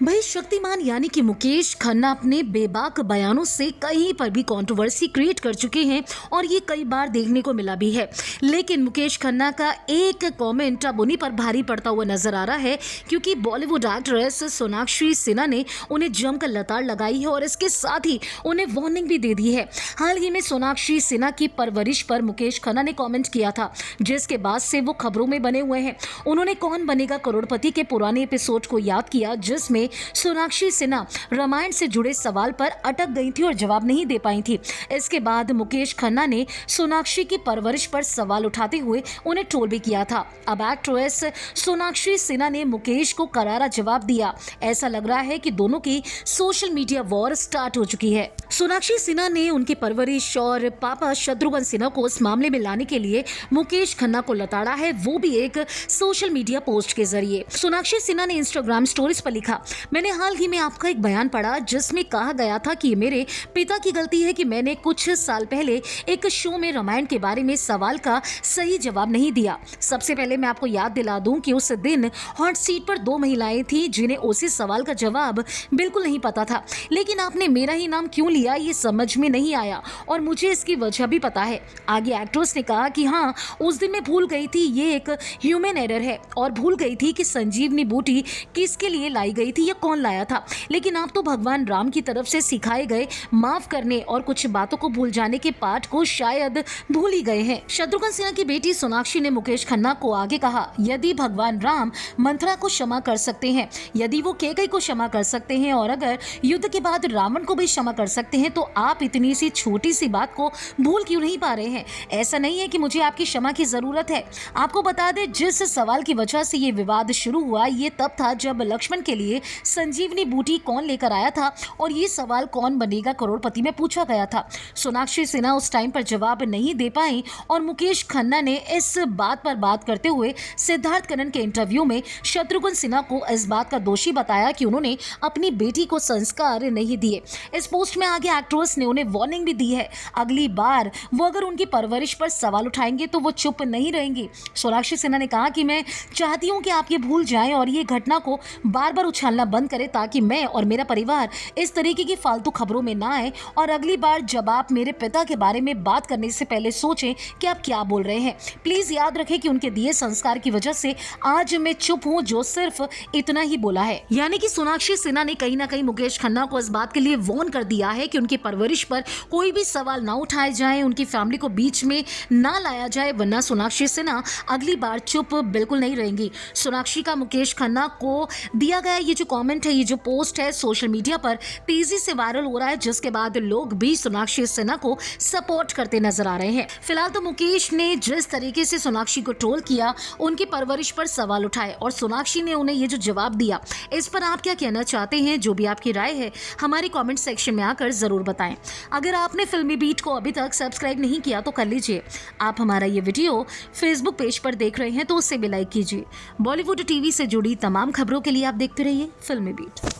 भाई शक्तिमान यानी कि मुकेश खन्ना अपने बेबाक बयानों से कहीं पर भी कंट्रोवर्सी क्रिएट कर चुके हैं और ये कई बार देखने को मिला भी है। लेकिन मुकेश खन्ना का एक कमेंट अब उन्हीं पर भारी पड़ता हुआ नजर आ रहा है, क्योंकि बॉलीवुड एक्ट्रेस सोनाक्षी सिन्हा ने उन्हें जमकर लताड़ लगाई है और इसके साथ ही उन्हें वार्निंग भी दे दी है। हाल ही में सोनाक्षी सिन्हा की परवरिश पर मुकेश खन्ना ने कॉमेंट किया था, जिसके बाद से वो खबरों में बने हुए हैं। उन्होंने कौन बनेगा करोड़पति के पुराने एपिसोड को याद किया, जिसमें सोनाक्षी सिन्हा रामायण से जुड़े सवाल पर अटक गई थी और जवाब नहीं दे पाई थी। इसके बाद मुकेश खन्ना ने सोनाक्षी की परवरिश पर सवाल उठाते हुए उन्हें ट्रोल भी किया था। अब एक्ट्रेस सोनाक्षी सिन्हा ने मुकेश को करारा जवाब दिया। ऐसा लग रहा है कि दोनों की सोशल मीडिया वॉर स्टार्ट हो चुकी है। सोनाक्षी सिन्हा ने उनकी परवरिश और पापा शत्रुघ्न सिन्हा को इस मामले में लाने के लिए मुकेश खन्ना को लताड़ा है, वो भी एक सोशल मीडिया पोस्ट के जरिए। सोनाक्षी सिन्हा ने इंस्टाग्राम स्टोरीज पर लिखा, मैंने हाल ही में आपका एक बयान पढ़ा जिसमें कहा गया था कि मेरे पिता की गलती है कि मैंने कुछ साल पहले एक शो में रामायण के बारे में सवाल का सही जवाब नहीं दिया। सबसे पहले मैं आपको याद दिला दूं कि उस दिन हॉट सीट पर 2 महिलाएं थी जिन्हें उसी सवाल का जवाब बिल्कुल नहीं पता था, लेकिन आपने मेरा ही नाम क्यों लिया ये समझ में नहीं आया और मुझे इसकी वजह भी पता है। आगे एक्ट्रेस ने कहा कि हाँ, उस दिन मैं भूल गई थी, ये एक ह्यूमन एरर है और भूल गई थी कि संजीवनी बूटी किसके लिए लाई गई थी या कौन लाया था, लेकिन आप तो भगवान राम की तरफ से सिखाए गए माफ करने और कुछ बातों को भूल जाने के पाठ को शायद भूल ही गए हैं। शत्रुघ्न सिन्हा की बेटी सोनाक्षी ने मुकेश खन्ना को आगे कहा, यदि भगवान राम मंथरा को क्षमा कर सकते हैं, यदि वो कैकेयी को क्षमा कर सकते हैं और अगर युद्ध के बाद रावण को भी क्षमा कर सकते हैं, तो आप इतनी सी छोटी सी बात को भूल क्यों नहीं पा रहे हैं। ऐसा नहीं है कि मुझे आपकी क्षमा की जरूरत है। आपको बता दें, जिस सवाल की वजह से ये विवाद शुरू हुआ ये तब था जब लक्ष्मण के लिए संजीवनी बूटी कौन लेकर आया था और ये सवाल कौन बनेगा करोड़पति में पूछा गया था। सोनाक्षी सिन्हा उस टाइम पर जवाब नहीं दे पाई और मुकेश खन्ना ने इस बात पर बात करते हुए सिद्धार्थ कनन के इंटरव्यू में शत्रुघ्न सिन्हा को इस बात का दोषी बताया कि उन्होंने अपनी बेटी को संस्कार नहीं दिए। इस पोस्ट में आगे एक्ट्रेस ने उन्हें वार्निंग भी दी है, अगली बार वो अगर उनकी परवरिश पर सवाल उठाएंगे तो वो चुप नहीं रहेंगी। सोनाक्षी सिन्हा ने कहा कि मैं चाहती हूँ कि आप ये भूल जाएं और ये घटना को बार बार उछालना बंद करें, ताकि मैं और मेरा परिवार इस तरीके की फालतू खबरों में ना आए और अगली बार जब आप मेरे पिता के बारे में बात करने से पहले सोचें कि आप क्या बोल रहे हैं। प्लीज याद रखें कि उनके दिए संस्कार की वजह से आज मैं चुप हूँ, जो सिर्फ इतना ही बोला है। यानी कि सोनाक्षी सिन्हा ने कहीं ना कहीं मुकेश खन्ना को इस बात के लिए वार्न कर दिया है कि उनकी परवरिश पर कोई भी सवाल ना उठाए जाए, उनकी फैमिली को बीच में ना लाया जाए, वरना सोनाक्षी सिन्हा अगली बार चुप बिल्कुल नहीं रहेंगी। सोनाक्षी का मुकेश खन्ना को दिया गया ये जो कमेंट है, ये जो पोस्ट है, सोशल मीडिया पर तेजी से वायरल हो रहा है, जिसके बाद लोग भी सोनाक्षी सिन्हा को सपोर्ट करते नजर आ रहे हैं। फिलहाल तो मुकेश ने जिस तरीके से सोनाक्षी को ट्रोल किया, उनकी परवरिश पर सवाल उठाए और सोनाक्षी ने उन्हें ये जो जवाब दिया, इस पर आप क्या कहना चाहते हैं? जो भी आपकी राय है हमारे कमेंट सेक्शन में आकर जरूर बताएं। अगर आपने फिल्मी बीट को अभी तक सब्सक्राइब नहीं किया तो कर लीजिए। आप हमारा ये वीडियो फेसबुक पेज पर देख रहे हैं तो उसे भी लाइक कीजिए। बॉलीवुड टीवी से जुड़ी तमाम खबरों के लिए आप देखते रहिए फिल्मी बीट।